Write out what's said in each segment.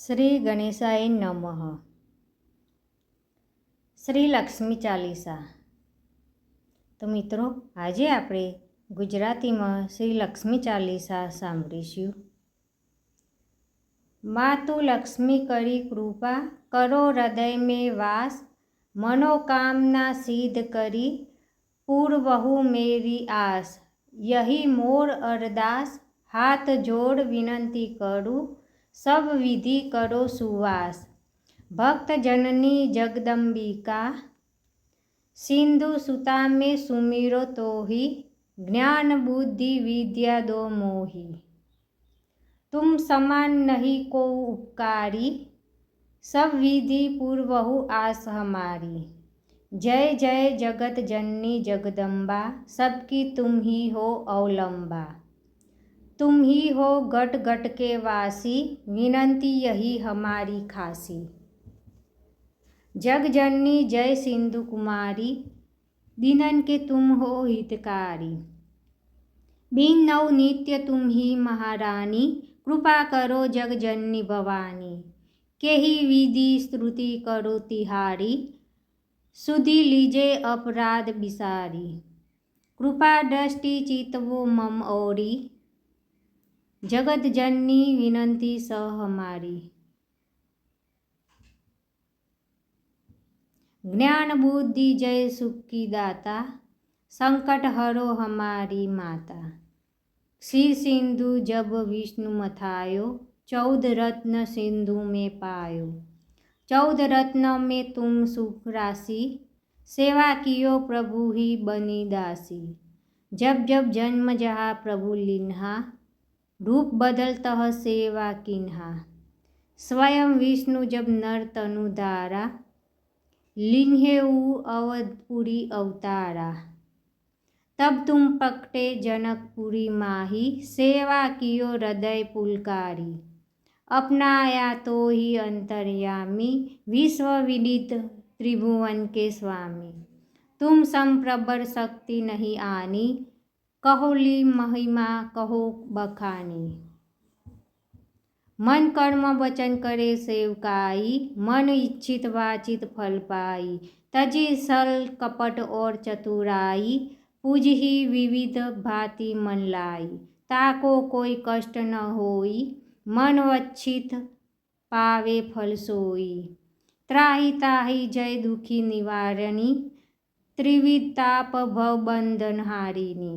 શ્રી ગણેશાય નમઃ. શ્રી લક્ષ્મી ચાલીસા. તો મિત્રો, આજે આપણે ગુજરાતીમાં શ્રી લક્ષ્મી ચાલીસા સાંભળીશું. માતુ લક્ષ્મી કરી કૃપા, કરો હૃદય में वास, मनोकामना सिद्ध करी, पूर्वहु मेरी आस, यही मोर अरदास, हाथ जोड़ विनंती करूँ, सब विधि करो सुवास, भक्त जननी जगदम्बिका, सिंधु सुता में सुमिरो तोहि, ज्ञान बुद्धि विद्या दो मोहि, तुम समान नहीं को उपकारी, सब विधि पूर्वहु आस हमारी, जय जय जगत जननी जगदम्बा, सबकी तुम ही हो अवलंबा, तुम ही हो घट घट के वासी, विनंती यही हमारी खासी, जग जननी जय सिंधु कुमारी, दीनन के तुम हो हितकारी, बिन नव नित्य तुम ही महारानी, कृपा करो जग जननी भवानी, के ही विधि स्तुति करो तिहारी, सुधि लीजे अपराध बिसारी, कृपा दृष्टि चितवो मम औरी, जगत जननी विनंती सह हमारी, ज्ञान बुद्धि जय सुख की दाता, संकट हरो हमारी माता, क्षीर सिंधु जब विष्णु मथायो, 14 रत्न सिंधु में पायो, 14 रत्न में तुम सुख राशि, सेवा कियो प्रभु ही बनी दासी, जब जब जन्म जहाँ प्रभु लिन्हा, रूप बदलतः सेवा किन्हा, स्वयं विष्णु जब नर तनु धारा, लिन्हे अवधपुरी अवतारा, तब तुम पकटे जनकपुरी माही, सेवा कियो हृदय पुलकारी, अपनाया तो ही अंतर्यामी, विश्व विदित त्रिभुवन के स्वामी, तुम संप्रबर शक्ति नहीं आनी, कहो ली महिमा कहो बखानी, मन कर्म वचन करे सेवकाई, मन इच्छित वाचित फल पाई, तजी सल कपट और चतुराई, पूज ही विविध भांति मन लाई, ताको कोई कष्ट न होई, मन वच्छित पावे फल सोई, त्राहि ताहि जय दुखी निवारणी, त्रिविध ताप भव बंधन हारिणी,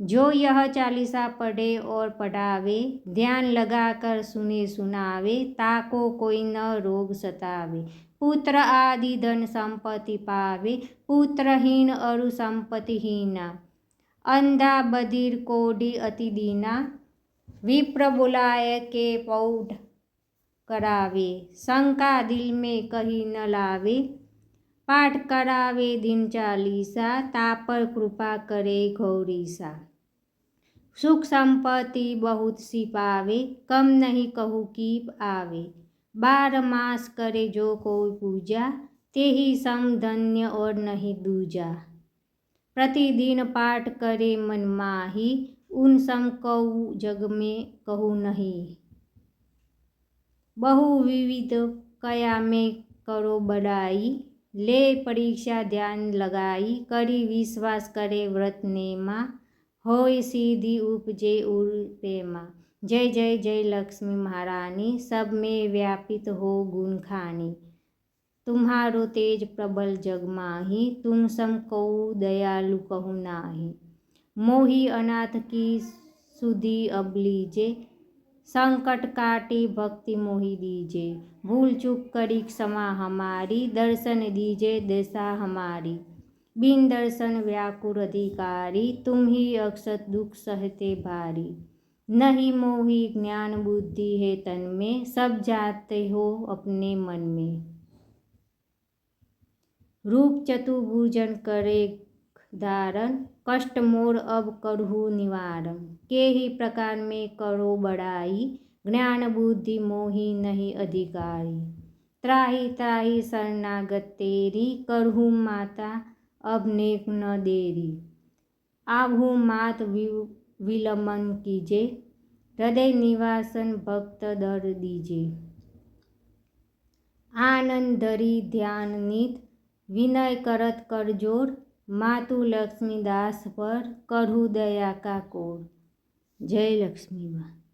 जो यह चालीसा पढ़े और पढ़ावे, ध्यान लगाकर सुने सुनावे, ताको कोई न रोग सतावे, पुत्र आदि धन संपत्ति पावे, पुत्रहीन अरु संपत्तिहीना, अंधा बधिर कोढ़ी अति दीना, विप्र बुलाए के पौढ़ करावे, शंका दिल में कही न लावे, पाठ करावे दिन चालीसा, तापर कृपा करे गौरीसा, सुख संपत्ति बहुत सी पावे, कम नहीं कहू की आवे, 12 मास करे जो कोई पूजा, ते ही सम धन्य और नहीं दूजा, प्रतिदिन पाठ करे मन माही, उन सम कहू जग में कहू नहीं, बहु विविध कया में करो बड़ाई, ले परीक्षा ध्यान लगाई, करी विश्वास करे व्रत नेमा, होय सीधी उपजे उर प्रेमा, जय जय जय लक्ष्मी महारानी, सब में व्यापित हो गुण खानी, तुम्हारो तेज प्रबल जग माही, तुम सम कहू दयालु कहू नाही, मोही अनाथ की सुधि अब लीजे, संकट काटी भक्ति मोहि दीजे, भूल चूक करी क्षमा हमारी, दर्शन दीजे दशा हमारी, बिन दर्शन व्याकुल अधिकारी, तुम ही अक्षत दुख सहते भारी, नहीं मोहि ज्ञान बुद्धि है तन में, सब जाते हो अपने मन में, रूप चतुर्भुजन करे धारण, कष्ट मोर अब करहु निवारण, के ही प्रकार में करो बड़ाई, ज्ञान बुद्धि मोहि नहीं अधिकारी, त्राहि त्राहि शरणागत तेरी, करहु माता अब नेक न देरी, आभू मात विलमन कीजे, हृदय निवासन भक्त दर दीजे, आनंद धरी ध्यान नित, विनय करत कर जोड़, मातु लक्ष्मीदास पर करहु दया का कोड़। जय लक्ष्मी माँ।